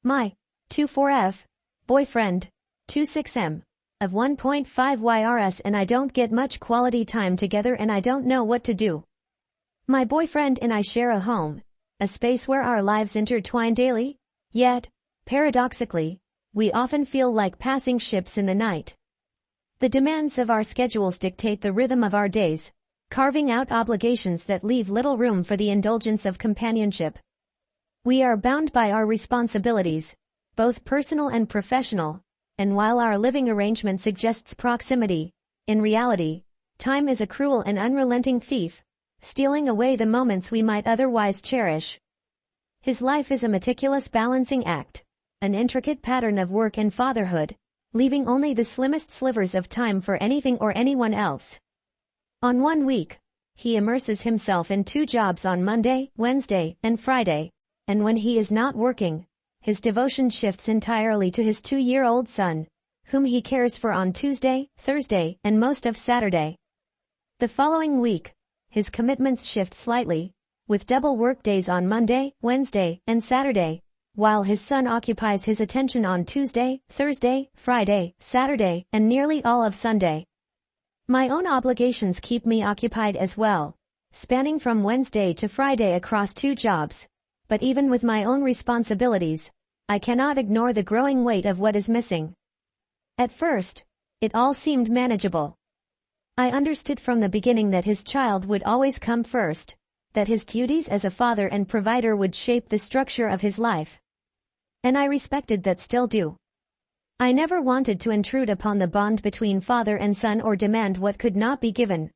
My 24F boyfriend 26M of 1.5 YRS, and I don't get much quality time together and I don't know what to do. My boyfriend and I share a home, a space where our lives intertwine daily, yet, paradoxically, we often feel like passing ships in the night. The demands of our schedules dictate the rhythm of our days, carving out obligations that leave little room for the indulgence of companionship. We are bound by our responsibilities, both personal and professional, and while our living arrangement suggests proximity, in reality, time is a cruel and unrelenting thief, stealing away the moments we might otherwise cherish. His life is a meticulous balancing act, an intricate pattern of work and fatherhood, leaving only the slimmest slivers of time for anything or anyone else. On one week, he immerses himself in 2 jobs on Monday, Wednesday, and Friday, and when he is not working, his devotion shifts entirely to his 2-year-old son, whom he cares for on Tuesday, Thursday, and most of Saturday. The following week, his commitments shift slightly, with double work days on Monday, Wednesday, and Saturday, while his son occupies his attention on Tuesday, Thursday, Friday, Saturday, and nearly all of Sunday. My own obligations keep me occupied as well, spanning from Wednesday to Friday across 2 jobs, but even with my own responsibilities, I cannot ignore the growing weight of what is missing. At first, it all seemed manageable. I understood from the beginning that his child would always come first, that his duties as a father and provider would shape the structure of his life. And I respected that, still do. I never wanted to intrude upon the bond between father and son or demand what could not be given.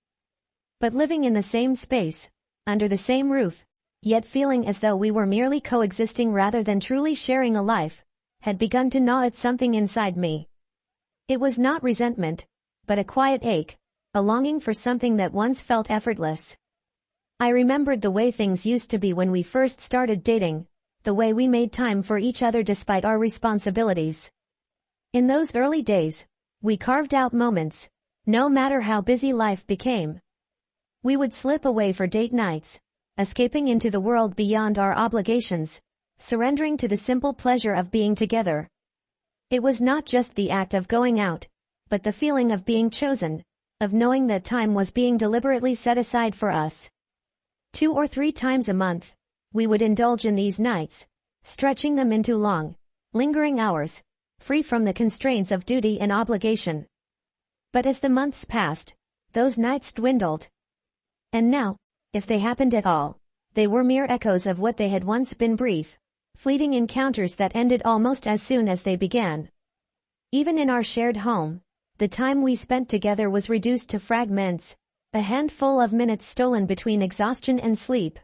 But living in the same space, under the same roof, yet feeling as though we were merely coexisting rather than truly sharing a life, had begun to gnaw at something inside me. It was not resentment, but a quiet ache, a longing for something that once felt effortless. I remembered the way things used to be when we first started dating, the way we made time for each other despite our responsibilities. In those early days, we carved out moments, no matter how busy life became. We would slip away for date nights, escaping into the world beyond our obligations, surrendering to the simple pleasure of being together. It was not just the act of going out, but the feeling of being chosen, of knowing that time was being deliberately set aside for us. 2 or 3 times a month, we would indulge in these nights, stretching them into long, lingering hours, free from the constraints of duty and obligation. But as the months passed, those nights dwindled. And now, if they happened at all, they were mere echoes of what they had once been, brief, fleeting encounters that ended almost as soon as they began. Even in our shared home, the time we spent together was reduced to fragments, a handful of minutes stolen between exhaustion and sleep.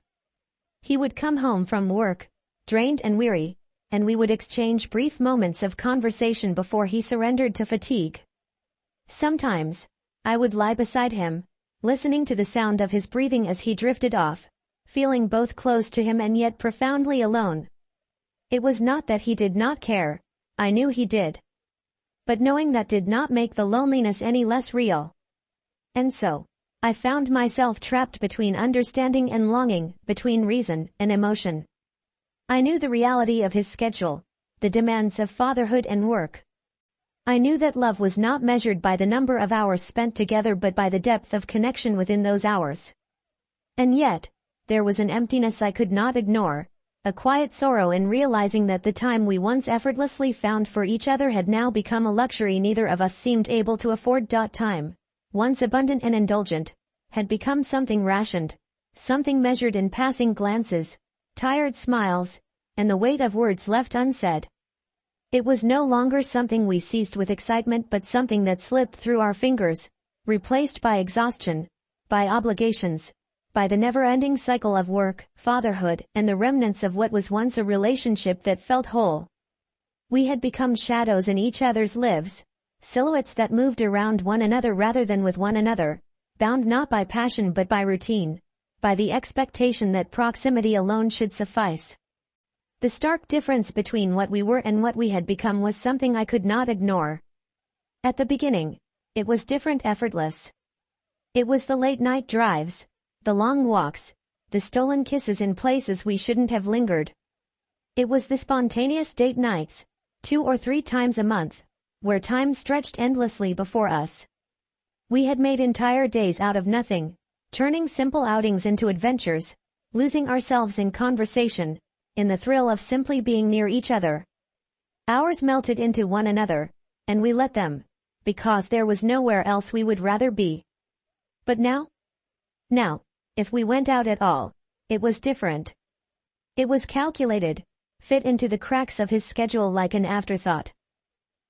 He would come home from work, drained and weary, and we would exchange brief moments of conversation before he surrendered to fatigue. Sometimes, I would lie beside him, listening to the sound of his breathing as he drifted off, feeling both close to him and yet profoundly alone. It was not that he did not care, I knew he did. But knowing that did not make the loneliness any less real. And so, I found myself trapped between understanding and longing, between reason and emotion. I knew the reality of his schedule, the demands of fatherhood and work. I knew that love was not measured by the number of hours spent together but by the depth of connection within those hours. And yet, there was an emptiness I could not ignore, a quiet sorrow in realizing that the time we once effortlessly found for each other had now become a luxury neither of us seemed able to afford. Time, once abundant and indulgent, had become something rationed, something measured in passing glances, tired smiles, and the weight of words left unsaid. It was no longer something we seized with excitement but something that slipped through our fingers, replaced by exhaustion, by obligations, by the never-ending cycle of work, fatherhood, and the remnants of what was once a relationship that felt whole. We had become shadows in each other's lives, silhouettes that moved around one another rather than with one another, bound not by passion but by routine, by the expectation that proximity alone should suffice. The stark difference between what we were and what we had become was something I could not ignore. At the beginning, it was different, effortless. It was the late-night drives, the long walks, the stolen kisses in places we shouldn't have lingered. It was the spontaneous date nights, 2 or 3 times a month, where time stretched endlessly before us. We had made entire days out of nothing, turning simple outings into adventures, losing ourselves in conversation, in the thrill of simply being near each other. Hours melted into one another, and we let them, because there was nowhere else we would rather be. But now, if we went out at all, it was different. It was calculated, fit into the cracks of his schedule like an afterthought.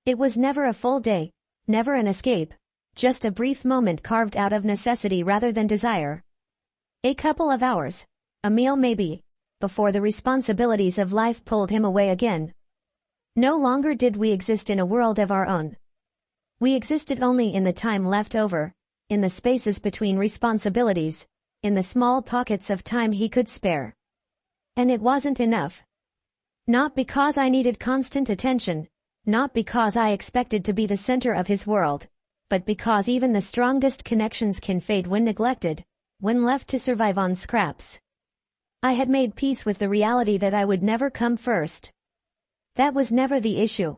It was never a full day, never an escape, just a brief moment carved out of necessity rather than desire. A couple of hours, a meal maybe, before the responsibilities of life pulled him away again. No longer did we exist in a world of our own. We existed only in the time left over, in the spaces between responsibilities, in the small pockets of time he could spare. And it wasn't enough. Not because I needed constant attention, not because I expected to be the center of his world, but because even the strongest connections can fade when neglected, when left to survive on scraps. I had made peace with the reality that I would never come first. That was never the issue.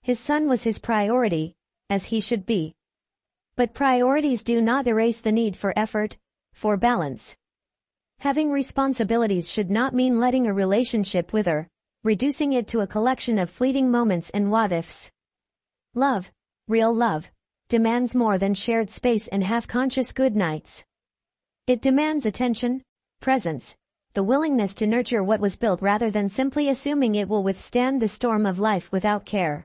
His son was his priority, as he should be. But priorities do not erase the need for effort, for balance. Having responsibilities should not mean letting a relationship wither, reducing it to a collection of fleeting moments and what-ifs. Love, real love, demands more than shared space and half-conscious goodnights. It demands attention, presence, the willingness to nurture what was built rather than simply assuming it will withstand the storm of life without care.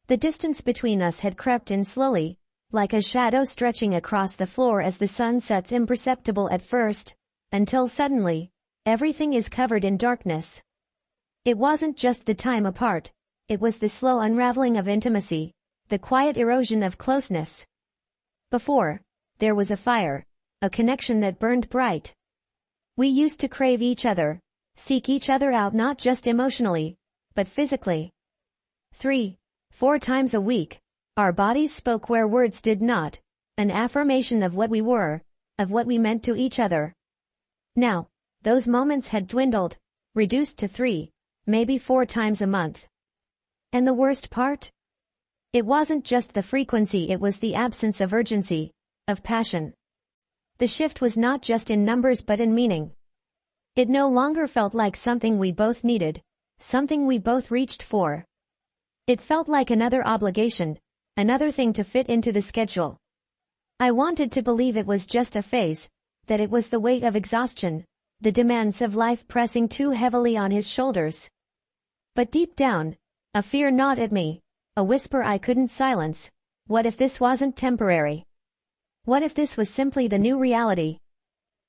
The distance between us had crept in slowly, like a shadow stretching across the floor as the sun sets, imperceptible at first, until suddenly, everything is covered in darkness. It wasn't just the time apart, it was the slow unraveling of intimacy, the quiet erosion of closeness. Before, there was a fire, a connection that burned bright. We used to crave each other, seek each other out not just emotionally, but physically. 3, 4 times a week, our bodies spoke where words did not, an affirmation of what we were, of what we meant to each other. Now, those moments had dwindled, reduced to 3, maybe 4 times a month. And the worst part? It wasn't just the frequency, it was the absence of urgency, of passion. The shift was not just in numbers but in meaning. It no longer felt like something we both needed, something we both reached for. It felt like another obligation, another thing to fit into the schedule. I wanted to believe it was just a phase, that it was the weight of exhaustion, the demands of life pressing too heavily on his shoulders. But deep down, a fear gnawed at me, a whisper I couldn't silence. What if this wasn't temporary? What if this was simply the new reality?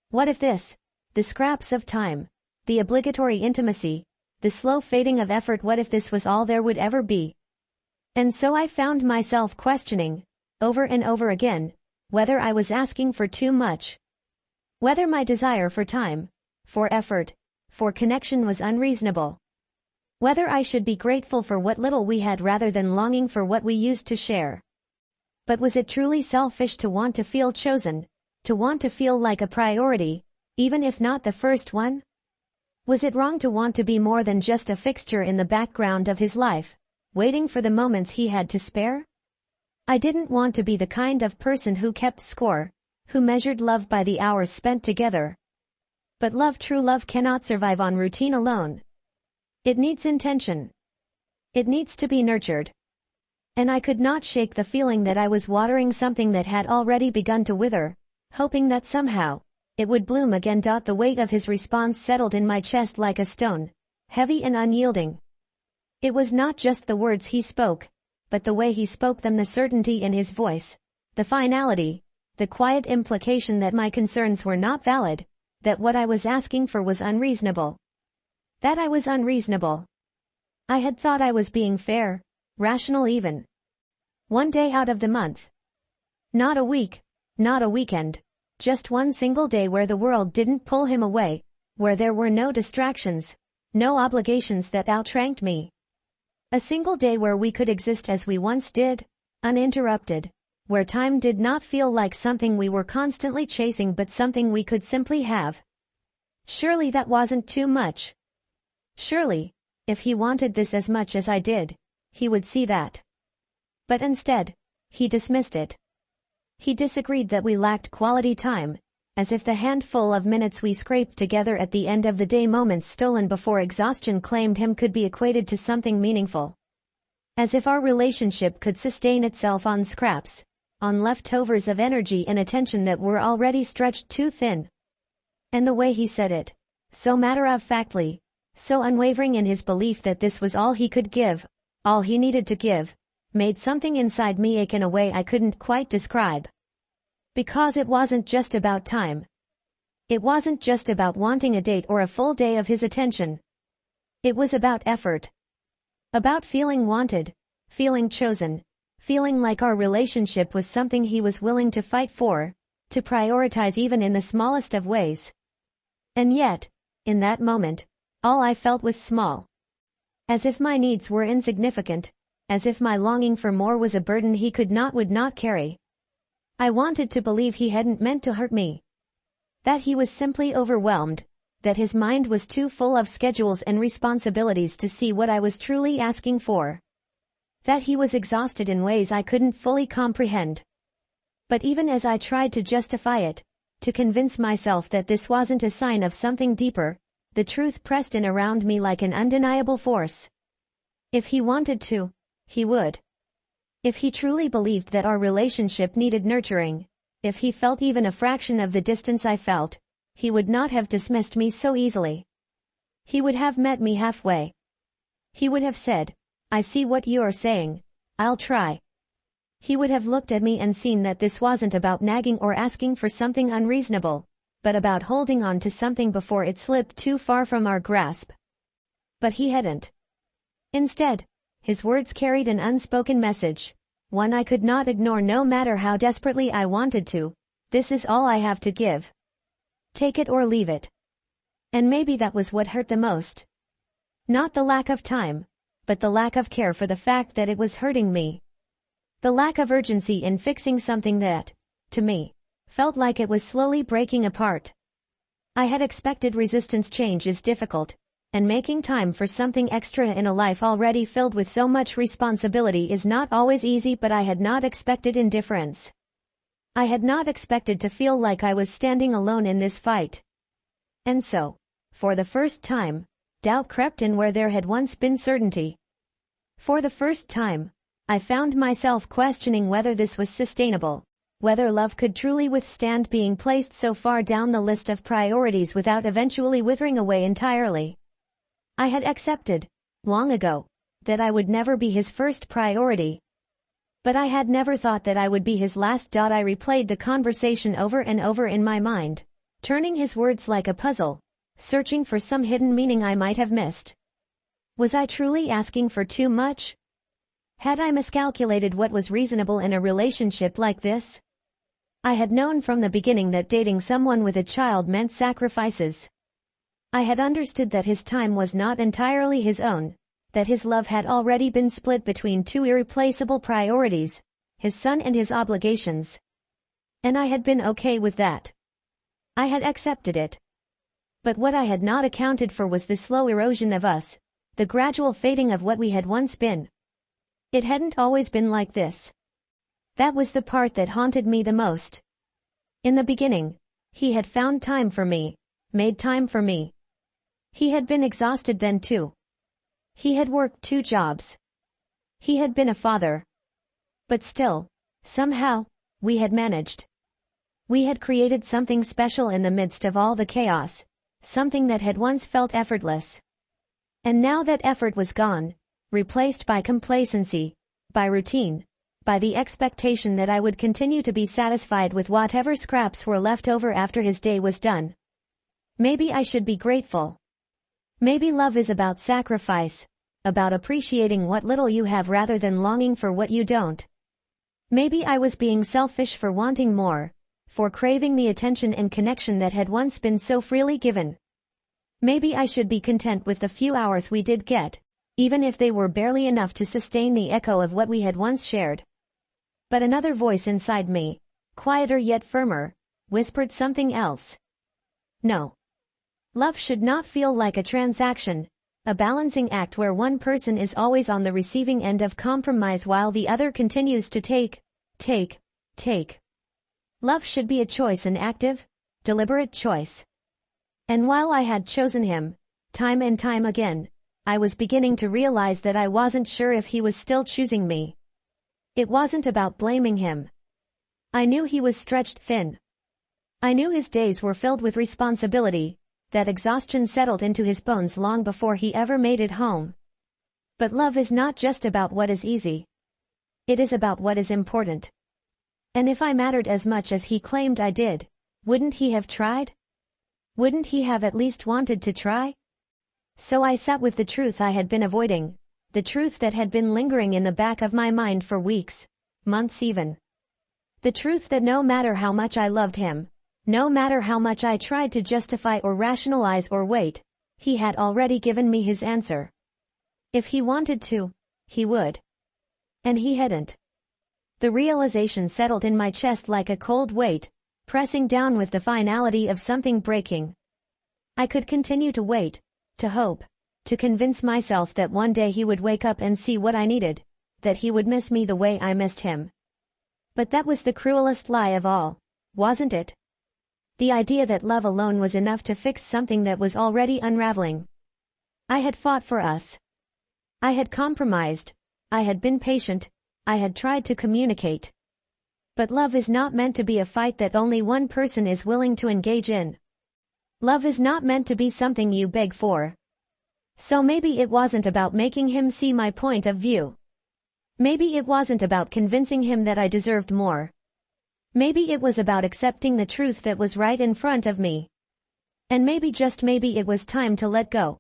What if this, the scraps of time, the obligatory intimacy, the slow fading of effort, what if this was all there would ever be? And so I found myself questioning, over and over again, whether I was asking for too much. Whether my desire for time, for effort, for connection was unreasonable. Whether I should be grateful for what little we had rather than longing for what we used to share. But was it truly selfish to want to feel chosen, to want to feel like a priority, even if not the first one? Was it wrong to want to be more than just a fixture in the background of his life, waiting for the moments he had to spare? I didn't want to be the kind of person who kept score, who measured love by the hours spent together. But love, true love, cannot survive on routine alone. It needs intention. It needs to be nurtured. And I could not shake the feeling that I was watering something that had already begun to wither, hoping that somehow, it would bloom again. The weight of his response settled in my chest like a stone, heavy and unyielding. It was not just the words he spoke, but the way he spoke them, the certainty in his voice, the finality, the quiet implication that my concerns were not valid, that what I was asking for was unreasonable. That I was unreasonable. I had thought I was being fair, rational even. 1 day out of the month. Not a week, not a weekend, just one single day where the world didn't pull him away, where there were no distractions, no obligations that outranked me. A single day where we could exist as we once did, uninterrupted, where time did not feel like something we were constantly chasing but something we could simply have. Surely that wasn't too much. Surely, if he wanted this as much as I did, he would see that. But instead, he dismissed it. He disagreed that we lacked quality time, as if the handful of minutes we scraped together at the end of the day, moments stolen before exhaustion claimed him, could be equated to something meaningful. As if our relationship could sustain itself on scraps, on leftovers of energy and attention that were already stretched too thin. And the way he said it, so matter-of-factly, so unwavering in his belief that this was all he could give, all he needed to give, made something inside me ache in a way I couldn't quite describe. Because it wasn't just about time. It wasn't just about wanting a date or a full day of his attention. It was about effort. About feeling wanted, feeling chosen, feeling like our relationship was something he was willing to fight for, to prioritize even in the smallest of ways. And yet, in that moment, all I felt was small. As if my needs were insignificant, as if my longing for more was a burden he would not carry. I wanted to believe he hadn't meant to hurt me. That he was simply overwhelmed, that his mind was too full of schedules and responsibilities to see what I was truly asking for. That he was exhausted in ways I couldn't fully comprehend. But even as I tried to justify it, to convince myself that this wasn't a sign of something deeper, the truth pressed in around me like an undeniable force. If he wanted to, he would. If he truly believed that our relationship needed nurturing, if he felt even a fraction of the distance I felt, he would not have dismissed me so easily. He would have met me halfway. He would have said, "I see what you're saying, I'll try." He would have looked at me and seen that this wasn't about nagging or asking for something unreasonable, but about holding on to something before it slipped too far from our grasp. But he hadn't. Instead, his words carried an unspoken message, one I could not ignore no matter how desperately I wanted to. This is all I have to give. Take it or leave it. And maybe that was what hurt the most. Not the lack of time, but the lack of care for the fact that it was hurting me. The lack of urgency in fixing something that, to me, felt like it was slowly breaking apart. I had expected resistance. Change is difficult, and making time for something extra in a life already filled with so much responsibility is not always easy, but I had not expected indifference. I had not expected to feel like I was standing alone in this fight. And so, for the first time, doubt crept in where there had once been certainty. For the first time, I found myself questioning whether this was sustainable, whether love could truly withstand being placed so far down the list of priorities without eventually withering away entirely. I had accepted, long ago, that I would never be his first priority. But I had never thought that I would be his last. I replayed the conversation over and over in my mind, turning his words like a puzzle, searching for some hidden meaning I might have missed. Was I truly asking for too much? Had I miscalculated what was reasonable in a relationship like this? I had known from the beginning that dating someone with a child meant sacrifices. I had understood that his time was not entirely his own, that his love had already been split between two irreplaceable priorities, his son and his obligations. And I had been okay with that. I had accepted it. But what I had not accounted for was the slow erosion of us, the gradual fading of what we had once been. It hadn't always been like this. That was the part that haunted me the most. In the beginning, he had found time for me, made time for me. He had been exhausted then too. He had worked 2 jobs. He had been a father. But still, somehow, we had managed. We had created something special in the midst of all the chaos, something that had once felt effortless. And now that effort was gone, replaced by complacency, by routine, by the expectation that I would continue to be satisfied with whatever scraps were left over after his day was done. Maybe I should be grateful. Maybe love is about sacrifice, about appreciating what little you have rather than longing for what you don't. Maybe I was being selfish for wanting more, for craving the attention and connection that had once been so freely given. Maybe I should be content with the few hours we did get, even if they were barely enough to sustain the echo of what we had once shared. But another voice inside me, quieter yet firmer, whispered something else. No. Love should not feel like a transaction. A balancing act where one person is always on the receiving end of compromise while the other continues to take. Love should be a choice, an active, deliberate choice. And while I had chosen him, time and time again, I was beginning to realize that I wasn't sure if he was still choosing me. It wasn't about blaming him. I knew he was stretched thin. I knew his days were filled with responsibility, that exhaustion settled into his bones long before he ever made it home. But love is not just about what is easy. It is about what is important. And if I mattered as much as he claimed I did, wouldn't he have tried? Wouldn't he have at least wanted to try? So I sat with the truth I had been avoiding, the truth that had been lingering in the back of my mind for weeks, months even. The truth that no matter how much I loved him, no matter how much I tried to justify or rationalize or wait, he had already given me his answer. If he wanted to, he would. And he hadn't. The realization settled in my chest like a cold weight, pressing down with the finality of something breaking. I could continue to wait, to hope, to convince myself that one day he would wake up and see what I needed, that he would miss me the way I missed him. But that was the cruelest lie of all, wasn't it? The idea that love alone was enough to fix something that was already unraveling. I had fought for us. I had compromised. I had been patient. I had tried to communicate. But love is not meant to be a fight that only one person is willing to engage in. Love is not meant to be something you beg for. So maybe it wasn't about making him see my point of view. Maybe it wasn't about convincing him that I deserved more. Maybe it was about accepting the truth that was right in front of me. And maybe, just maybe, it was time to let go.